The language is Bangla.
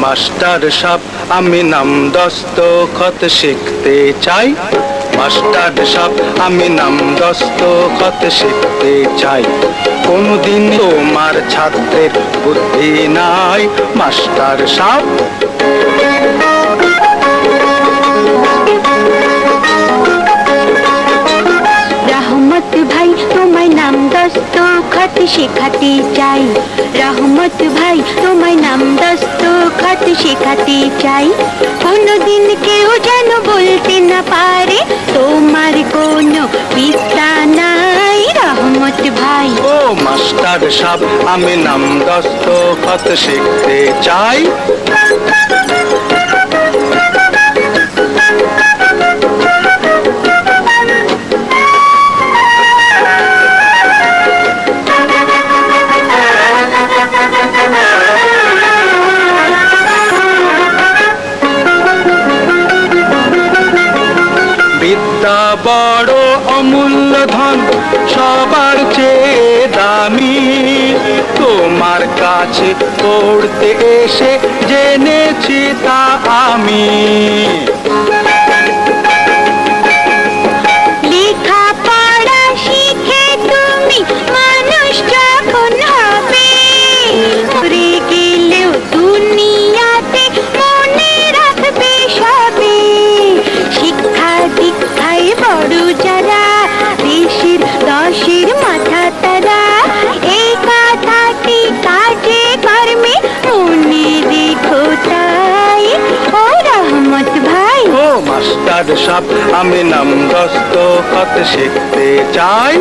মাস্টার সাহেব আমি নাম দস্তখত শিখতে চাই। মাস্টার সাহেব আমি নাম দস্তখত শিখতে চাই। কোনদিন তোমার ছাত্রের বুদ্ধি নাই মাস্টার সাহেব। রহমত ভাই তোমায় নাম দস্তখত শেখাতে চাই। রহমত ভাই তোমায় নাম দস্তখত শেখাতে চাই। কোনদিন কেউ যেন বলতে না পারে তোমার কোনো বিদ্যা নাই রহমত ভাই। ও মাস্টার সাহেব আমি নাম দস্তখত শিখতে চাই। বিদ্যা বড় অমূল্য ধন, সবার চেয়ে দামি। তোমার কাছে পড়তে এসে জেনেছি তা আমি। লেখা পড়া শিখে তুমি মানুষ যখন হবে, মরে গেলেও দুনিয়াতে মনে রাখবে সবে। শিক্ষা দীক্ষায় বড় যারা, দেশের দশের মাথা তারা। এই কথাটি কাজে কর্মে মনে রেখো তাই ও রহমত ভাই। ও মাস্টার সাহেব আমি নাম দস্তখত শিখতে চাই।